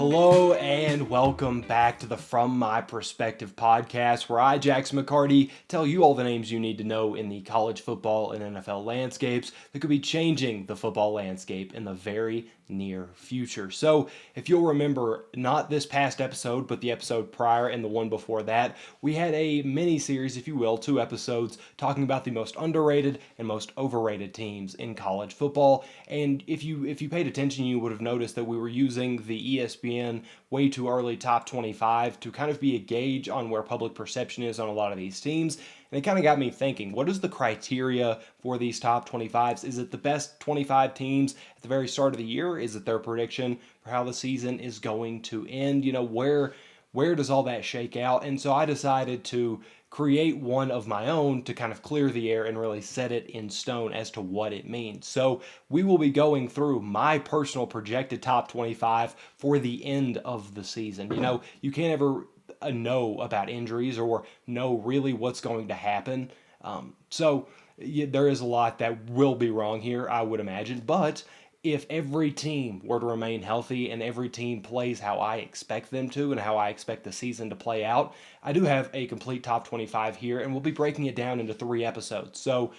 Hello and welcome back to the From My Perspective podcast, where I, Jackson McCarty, tell you all the names you need to know in the college football and NFL landscapes that could be changing the football landscape in the very near future. So, if you'll remember, not this past episode, but the episode prior and the one before that, we had a mini series, if you will, 2 episodes talking about the most underrated and most overrated teams in college football. And if you paid attention, you would have noticed that we were using the ESPN way too early top 25 to kind of be a gauge on where public perception is on a lot of these teams. And it kind of got me thinking, what is the criteria for these top 25s? Is it the best 25 teams at the very start of the year? Is it their prediction for how the season is going to end? Where does all that shake out? And so I decided to create one of my own to kind of clear the air and really set it in stone as to what it means. So we will be going through my personal projected top 25 for the end of the season. You can't ever know about injuries or know really what's going to happen. There is a lot that will be wrong here, I would imagine. But if every team were to remain healthy and every team plays how I expect them to and how I expect the season to play out, I do have a complete top 25 here, and we'll be breaking it down into 3 episodes. So,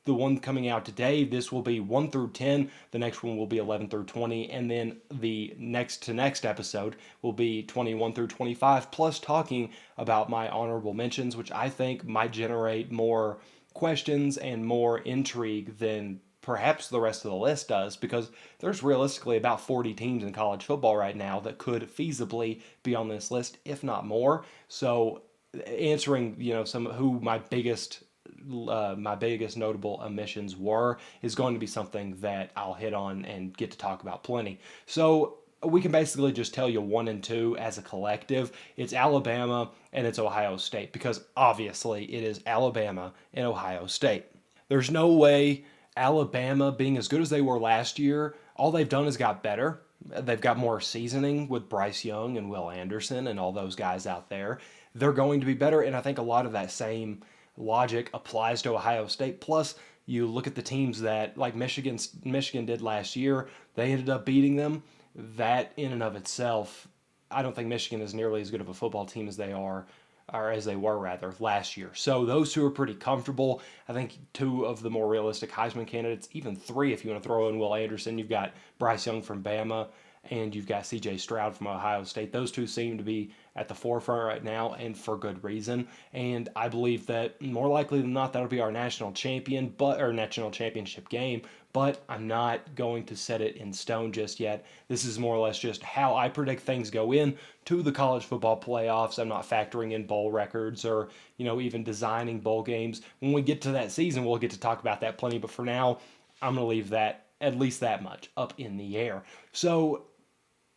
the one coming out today, this will be 1 through 10. The next one will be 11 through 20. And then the next to next episode will be 21 through 25, plus talking about my honorable mentions, which I think might generate more questions and more intrigue than perhaps the rest of the list does, because there's realistically about 40 teams in college football right now that could feasibly be on this list, if not more. So answering, some who my biggest notable omissions were is going to be something that I'll hit on and get to talk about plenty. So we can basically just tell you 1 and 2 as a collective. It's Alabama and it's Ohio State, because obviously it is Alabama and Ohio State. There's no way Alabama, being as good as they were last year, all they've done is got better. They've got more seasoning with Bryce Young and Will Anderson and all those guys out there. They're going to be better, and I think a lot of that same logic applies to Ohio State. Plus, you look at the teams that, like Michigan did last year, they ended up beating them. That in and of itself, I don't think Michigan is nearly as good of a football team as they are, or as they were rather, last year. So those two are pretty comfortable. I think 2 of the more realistic Heisman candidates, even 3 if you want to throw in Will Anderson. You've got Bryce Young from Bama, and you've got C.J. Stroud from Ohio State. Those 2 seem to be at the forefront right now, and for good reason. And I believe that more likely than not, that'll be our national championship game. But I'm not going to set it in stone just yet. This is more or less just how I predict things go in to the college football playoffs. I'm not factoring in bowl records or, even designing bowl games. When we get to that season, we'll get to talk about that plenty. But for now, I'm going to leave that, at least that much, up in the air. So,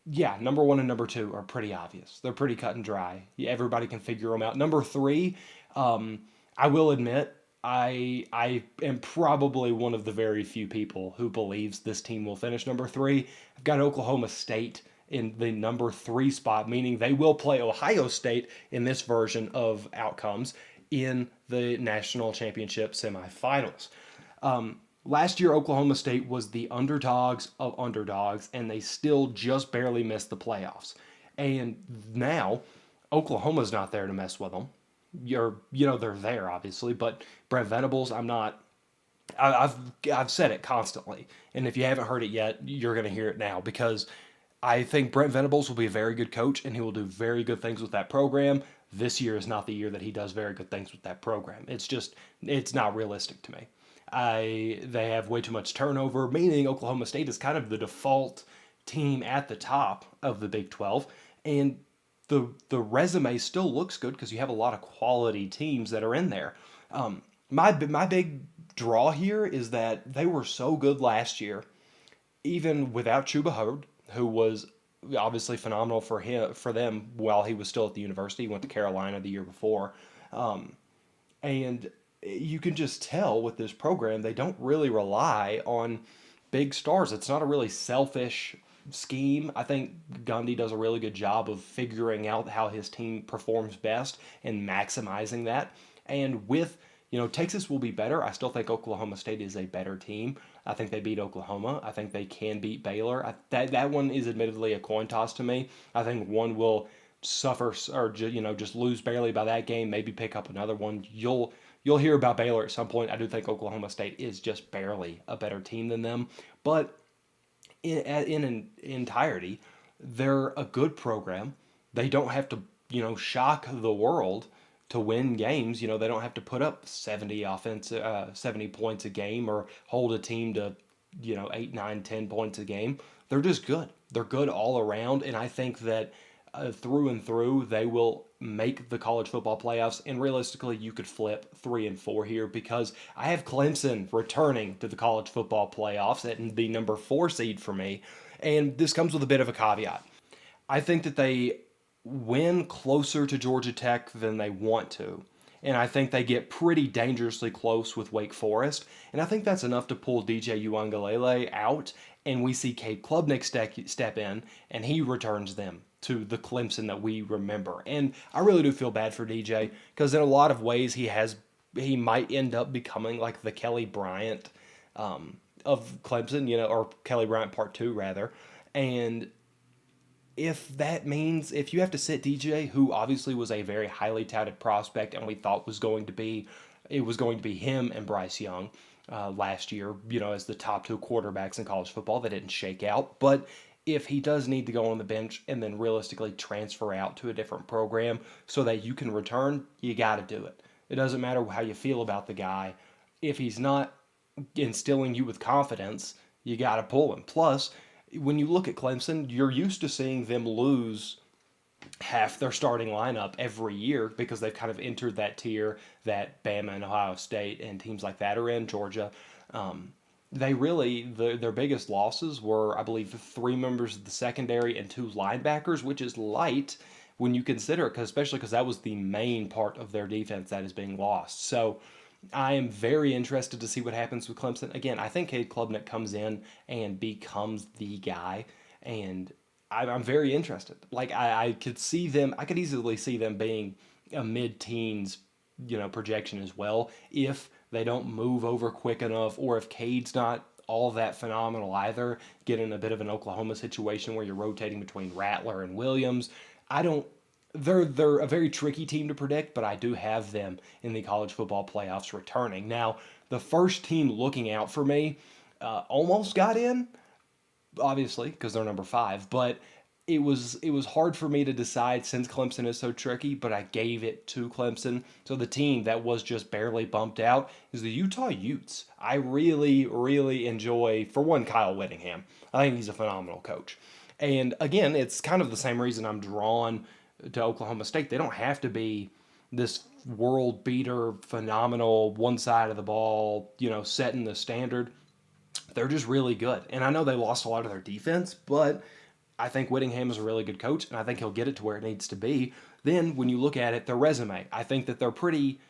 yeah, number 1 and number 2 are pretty obvious. They're pretty cut and dry. Everybody can figure them out. Number 3, I will admit, I am probably one of the very few people who believes this team will finish number 3. I've got Oklahoma State in the number 3 spot, meaning they will play Ohio State in this version of outcomes in the national championship semifinals. Last year, Oklahoma State was the underdogs of underdogs, and they still just barely missed the playoffs. And now, Oklahoma's not there to mess with them. They're there, obviously, but Brent Venables, I've said it constantly. And if you haven't heard it yet, you're going to hear it now, because I think Brent Venables will be a very good coach, and he will do very good things with that program. This year is not the year that he does very good things with that program. It's not realistic to me. They have way too much turnover, meaning Oklahoma State is kind of the default team at the top of the Big 12, and the resume still looks good because you have a lot of quality teams that are in there. My big draw here is that they were so good last year, even without Chuba Hubbard, who was obviously phenomenal for them while he was still at the university. He went to Carolina the year before, and you can just tell with this program, they don't really rely on big stars. It's not a really selfish scheme. I think Gundy does a really good job of figuring out how his team performs best and maximizing that. And with Texas will be better. I still think Oklahoma State is a better team. I think they beat Oklahoma. I think they can beat Baylor. That one is admittedly a coin toss to me. I think one will suffer or just lose barely by that game. Maybe pick up another one. You'll hear about Baylor at some point. I do think Oklahoma State is just barely a better team than them, but in entirety, they're a good program. They don't have to shock the world to win games. They don't have to put up 70 points a game or hold a team to 8, 9, 10 points a game. They're just good. They're good all around, and I think that through and through they will make the college football playoffs. And realistically, you could flip 3 and 4 here because I have Clemson returning to the college football playoffs at the number 4 seed for me. And this comes with a bit of a caveat. I think that they win closer to Georgia Tech than they want to. And I think they get pretty dangerously close with Wake Forest. And I think that's enough to pull DJ Uiagalelei out. And we see Cade Klubnik step in, and he returns them to the Clemson that we remember. And I really do feel bad for DJ because in a lot of ways he might end up becoming like the Kelly Bryant of Clemson, or Kelly Bryant Part 2 rather. And if that means if you have to sit DJ, who obviously was a very highly touted prospect and we thought it was going to be him and Bryce Young last year, as the top 2 quarterbacks in college football, that didn't shake out. But if he does need to go on the bench and then realistically transfer out to a different program so that you can return, you got to do it. It doesn't matter how you feel about the guy. If he's not instilling you with confidence, you got to pull him. Plus, when you look at Clemson, you're used to seeing them lose half their starting lineup every year because they've kind of entered that tier that Bama and Ohio State and teams like that are in, Georgia. Their biggest losses were, I believe, 3 members of the secondary and 2 linebackers, which is light when you consider it, especially because that was the main part of their defense that is being lost. So I am very interested to see what happens with Clemson. Again, I think Cade Klubnik comes in and becomes the guy, and I'm very interested. Like I could easily see them being a mid-teens, projection as well if they don't move over quick enough, or if Cade's not all that phenomenal either. Get in a bit of an Oklahoma situation where you're rotating between Rattler and Williams. They're a very tricky team to predict, but I do have them in the college football playoffs returning. Now, the first team looking out for me almost got in, obviously, because they're number 5, but it was hard for me to decide since Clemson is so tricky, but I gave it to Clemson. So the team that was just barely bumped out is the Utah Utes. I really, really enjoy, for one, Kyle Whittingham. I think he's a phenomenal coach. And again, it's kind of the same reason I'm drawn to Oklahoma State. They don't have to be this world beater, phenomenal, one side of the ball, setting the standard. They're just really good. And I know they lost a lot of their defense, but I think Whittingham is a really good coach, and I think he'll get it to where it needs to be. Then when you look at it, their resume, I think that they're pretty,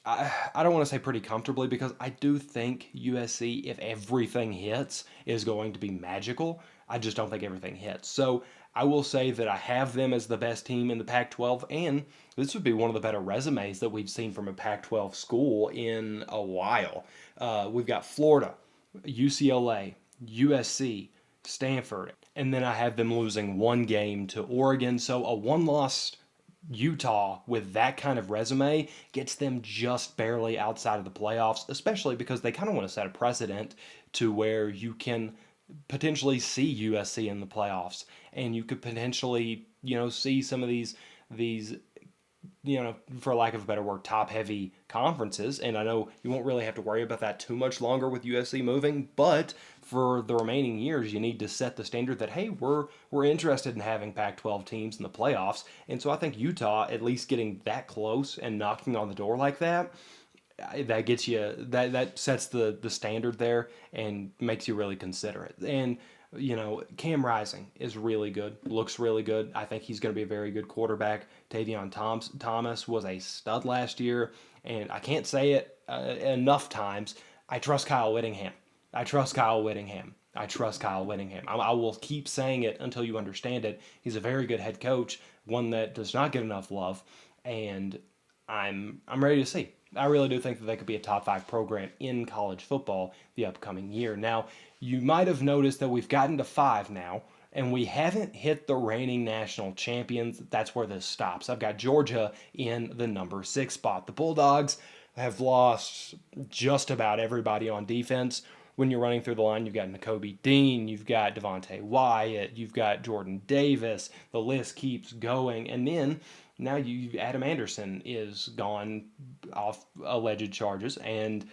I don't want to say pretty comfortably, because I do think USC, if everything hits, is going to be magical. I just don't think everything hits. So I will say that I have them as the best team in the Pac-12, and this would be one of the better resumes that we've seen from a Pac-12 school in a while. We've got Florida, UCLA, USC, Stanford, and then I have them losing 1 game to Oregon. So a 1-loss Utah with that kind of resume gets them just barely outside of the playoffs, especially because they kind of want to set a precedent to where you can potentially see USC in the playoffs, and you could potentially, see some of these, for lack of a better word, top-heavy conferences. And I know you won't really have to worry about that too much longer with USC moving, but for the remaining years, you need to set the standard that, hey, we're interested in having Pac-12 teams in the playoffs. And so I think Utah, at least getting that close and knocking on the door like that gets you, that sets the standard there and makes you really consider it. And Cam Rising is really good, looks really good. I think he's going to be a very good quarterback. Tavion Thomas was a stud last year, and I can't say it enough times. I trust Kyle Whittingham. I will keep saying it until you understand it. He's a very good head coach, one that does not get enough love, and I'm ready to see. I really do think that they could be a top 5 program in college football the upcoming year. Now, you might have noticed that we've gotten to 5 now, and we haven't hit the reigning national champions. That's where this stops. I've got Georgia in the number 6 spot. The Bulldogs have lost just about everybody on defense. When you're running through the line, you've got N'Kobe Dean, you've got Devontae Wyatt, you've got Jordan Davis. The list keeps going. And then now Adam Anderson is gone off alleged charges, and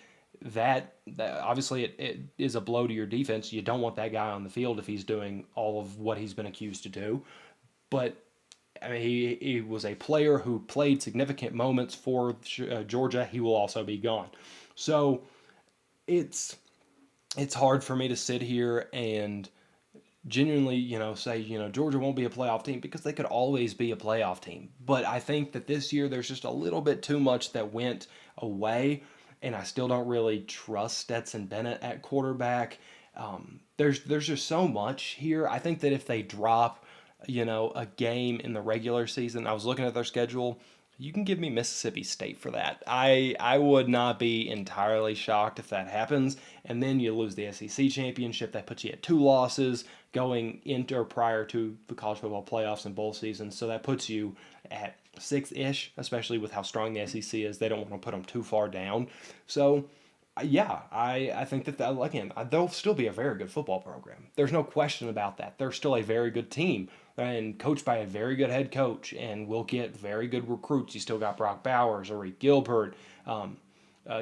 that obviously it is a blow to your defense. You don't want that guy on the field if he's doing all of what he's been accused to do. But I mean, he was a player who played significant moments for Georgia. He will also be gone. So it's it's hard for me to sit here and genuinely, say, Georgia won't be a playoff team because they could always be a playoff team. But I think that this year there's just a little bit too much that went away, and I still don't really trust Stetson Bennett at quarterback. There's just so much here. I think that if they drop, a game in the regular season, I was looking at their schedule. You can give me Mississippi State for that. I would not be entirely shocked if that happens. And then you lose the SEC championship. That puts you at 2 losses going into or prior to the college football playoffs and bowl season. So that puts you at 6-ish, especially with how strong the SEC is. They don't want to put them too far down. So yeah, I think that, again, they'll still be a very good football program. There's no question about that. They're still a very good team and coached by a very good head coach, and will get very good recruits. You still got Brock Bowers, Arik Gilbert.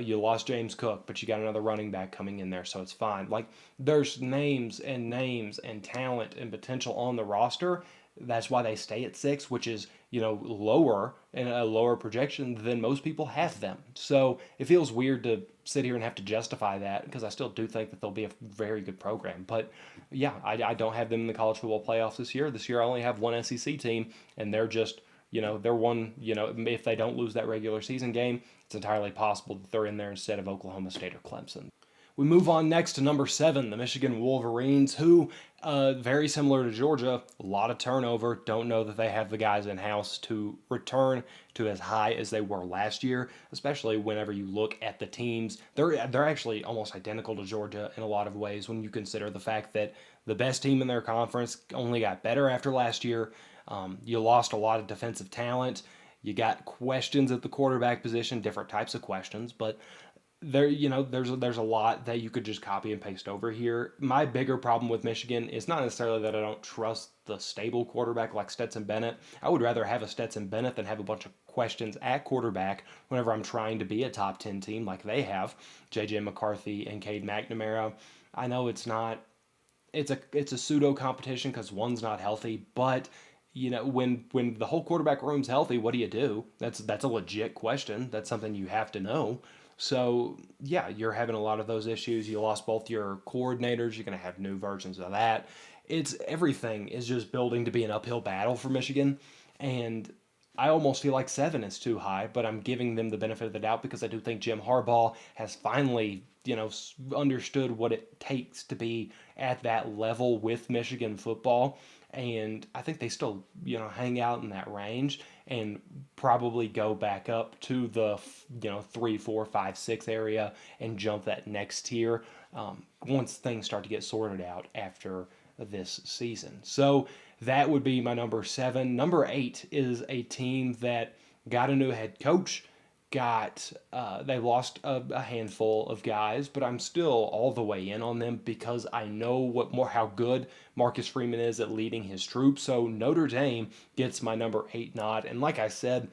You lost James Cook, but you got another running back coming in there, so it's fine. Like, there's names and talent and potential on the roster. That's why they stay at 6, which is, lower in a lower projection than most people have them. So it feels weird to sit here and have to justify that, because I still do think that they'll be a very good program. But yeah, I don't have them in the college football playoffs this year. This year I only have one SEC team, and they're just, they're one, if they don't lose that regular season game, it's entirely possible that they're in there instead of Oklahoma State or Clemson. We move on next to number 7, the Michigan Wolverines, who, very similar to Georgia, a lot of turnover. Don't know that they have the guys in-house to return to as high as they were last year, especially whenever you look at the teams. They're actually almost identical to Georgia in a lot of ways when you consider the fact that the best team in their conference only got better after last year. You lost a lot of defensive talent. You got questions at the quarterback position, different types of questions, but there's a lot that you could just copy and paste over here. My bigger problem with Michigan is not necessarily that I don't trust the stable quarterback like Stetson Bennett. I would rather have a Stetson Bennett than have a bunch of questions at quarterback whenever I'm trying to be a top 10 team like they have, JJ McCarthy and Cade McNamara. I know it's a pseudo competition because one's not healthy, but when the whole quarterback room's healthy, what do you do? That's a legit question. That's something you have to know. So, yeah, you're having a lot of those issues. You lost both your coordinators. You're going to have new versions of that. Everything is just building to be an uphill battle for Michigan. And I almost feel like 7 is too high, but I'm giving them the benefit of the doubt because I do think Jim Harbaugh has finally, understood what it takes to be at that level with Michigan football. And I think they still, hang out in that range and probably go back up to the, 3, 4, 5, 6 area and jump that next tier once things start to get sorted out after this season. So that would be my number 7. Number 8 is a team that got a new head coach. They lost a handful of guys, but I'm still all the way in on them because I know how good Marcus Freeman is at leading his troops. So Notre Dame gets my number 8 nod, and like I said,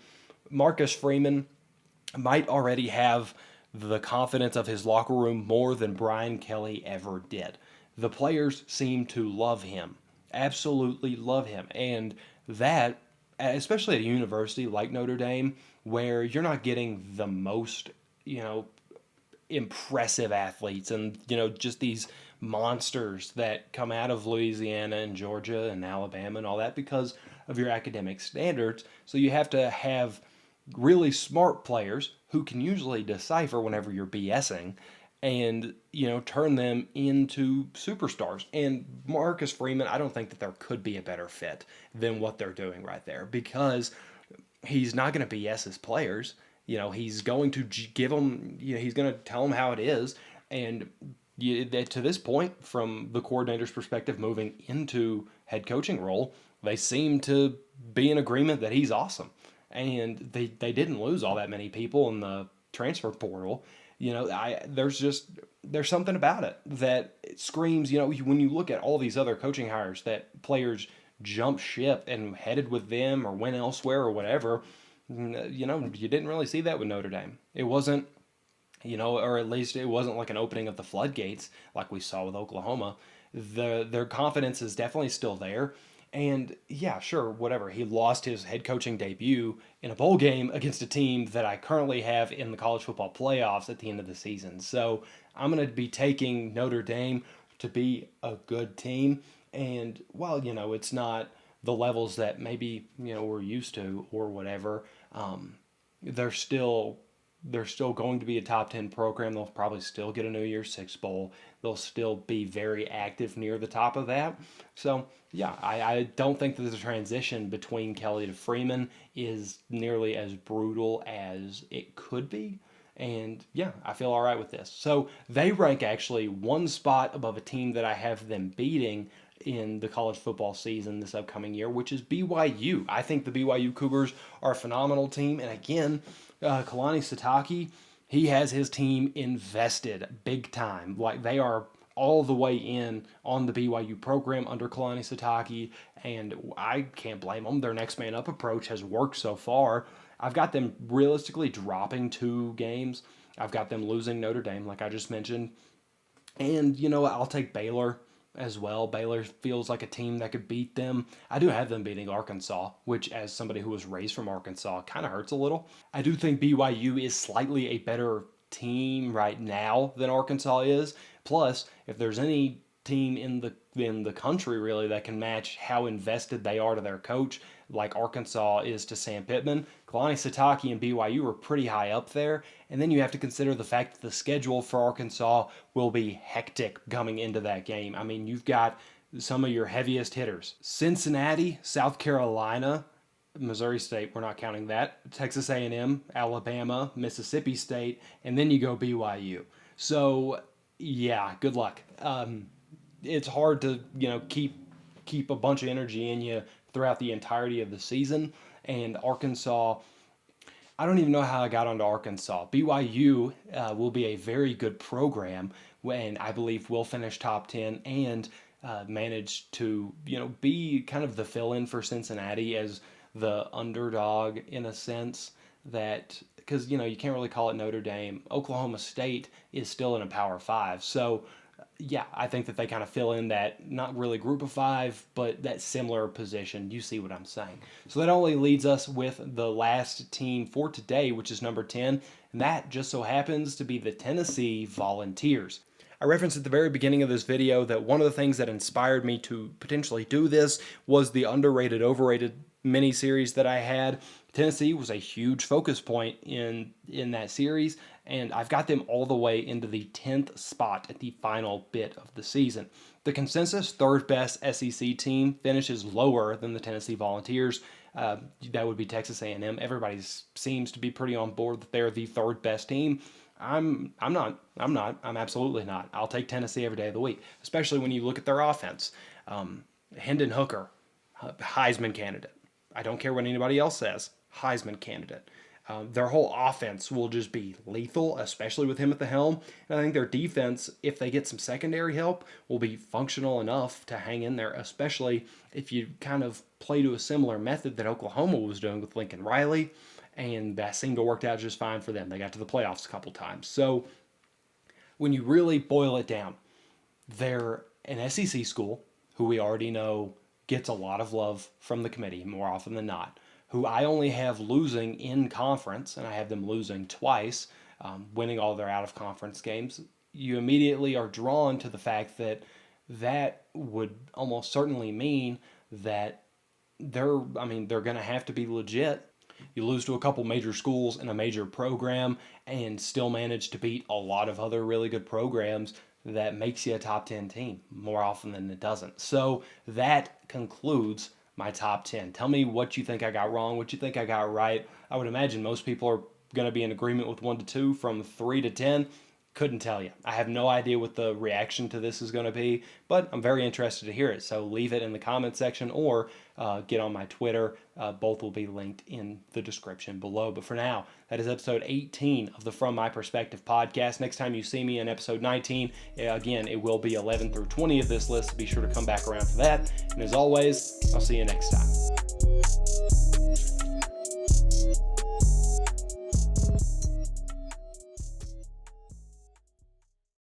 Marcus Freeman might already have the confidence of his locker room more than Brian Kelly ever did. The players seem to love him, absolutely love him, and that, especially at a university like Notre Dame, where you're not getting the most, impressive athletes and, just these monsters that come out of Louisiana and Georgia and Alabama and all that because of your academic standards. So you have to have really smart players who can usually decipher whenever you're BSing and, turn them into superstars. And Marcus Freeman, I don't think that there could be a better fit than what they're doing right there because he's not going to BS his players. He's going to give them, he's going to tell them how it is. And to this point, from the coordinator's perspective, moving into head coaching role, they seem to be in agreement that he's awesome. And they didn't lose all that many people in the transfer portal. There's something about it that it screams, when you look at all these other coaching hires that players jump ship and headed with them or went elsewhere or whatever, you didn't really see that with Notre Dame. It wasn't, or at least it wasn't like an opening of the floodgates like we saw with Oklahoma. Their confidence is definitely still there. And yeah, sure, whatever. He lost his head coaching debut in a bowl game against a team that I currently have in the college football playoffs at the end of the season. So I'm going to be taking Notre Dame to be a good team. And while, it's not the levels that maybe, we're used to or whatever, they're still going to be a top 10 program. They'll probably still get a New Year's Six bowl. They'll still be very active near the top of that. So yeah, I don't think that the transition between Kelly to Freeman is nearly as brutal as it could be. And yeah, I feel all right with this. So they rank actually one spot above a team that I have them beating in the college football season this upcoming year, which is BYU. I think the BYU Cougars are a phenomenal team. And again, Kalani Sitake, he has his team invested big time. Like they are all the way in on the BYU program under Kalani Sitake, and I can't blame them. Their next man up approach has worked so far. I've got them realistically dropping 2 games. I've got them losing Notre Dame, like I just mentioned. And, I'll take Baylor as well. Baylor feels like a team that could beat them. I do have them beating Arkansas, which, as somebody who was raised from Arkansas, kind of hurts a little. I do think BYU is slightly a better team right now than Arkansas is. Plus, if there's any team in the country really that can match how invested they are to their coach, like Arkansas is to Sam Pittman, Kalani Sitake and BYU are pretty high up there. And then you have to consider the fact that the schedule for Arkansas will be hectic coming into that game. I mean, you've got some of your heaviest hitters: Cincinnati, South Carolina, Missouri State, we're not counting that, Texas A&M, Alabama, Mississippi State, and then you go BYU. So yeah, good luck. It's hard to keep a bunch of energy in you throughout the entirety of the season. And Arkansas, I don't even know how I got onto Arkansas. BYU will be a very good program, and I believe will finish top 10 and manage to be kind of the fill-in for Cincinnati as the underdog in a sense. That because you can't really call it Notre Dame. Oklahoma State is still in a Power 5, so yeah, I think that they kind of fill in that, not really group of 5, but that similar position. You see what I'm saying. So that only leads us with the last team for today, which is number 10, and that just so happens to be the Tennessee Volunteers. I referenced at the very beginning of this video that one of the things that inspired me to potentially do this was the underrated, overrated mini-series that I had. Tennessee was a huge focus point in that series, and I've got them all the way into the 10th spot at the final bit of the season. The consensus third best SEC team finishes lower than the Tennessee Volunteers. That would be Texas A&M. Everybody seems to be pretty on board that they're the third best team. I'm not. I'm absolutely not. I'll take Tennessee every day of the week, especially when you look at their offense. Hendon Hooker, Heisman candidate. I don't care what anybody else says. Heisman candidate. Their whole offense will just be lethal, especially with him at the helm. And I think their defense, if they get some secondary help, will be functional enough to hang in there, especially if you kind of play to a similar method that Oklahoma was doing with Lincoln Riley. And that seemed to work out just fine for them. They got to the playoffs a couple times. So when you really boil it down, they're an SEC school who we already know gets a lot of love from the committee more often than not, who I only have losing in conference, and I have them losing twice, winning all their out-of-conference games. You immediately are drawn to the fact that that would almost certainly mean that they're going to have to be legit. You lose to a couple major schools in a major program and still manage to beat a lot of other really good programs. That makes you a top 10 team more often than it doesn't. So that concludes my top 10. Tell me what you think I got wrong, what you think I got right. I would imagine most people are going to be in agreement with 1 to 2. From 3 to 10, couldn't tell you. I have no idea what the reaction to this is going to be, but I'm very interested to hear it. So leave it in the comment section or get on my Twitter. Both will be linked in the description below. But for now, that is episode 18 of the From My Perspective podcast. Next time you see me in episode 19, again, it will be 11 through 20 of this list. So be sure to come back around for that. And as always, I'll see you next time.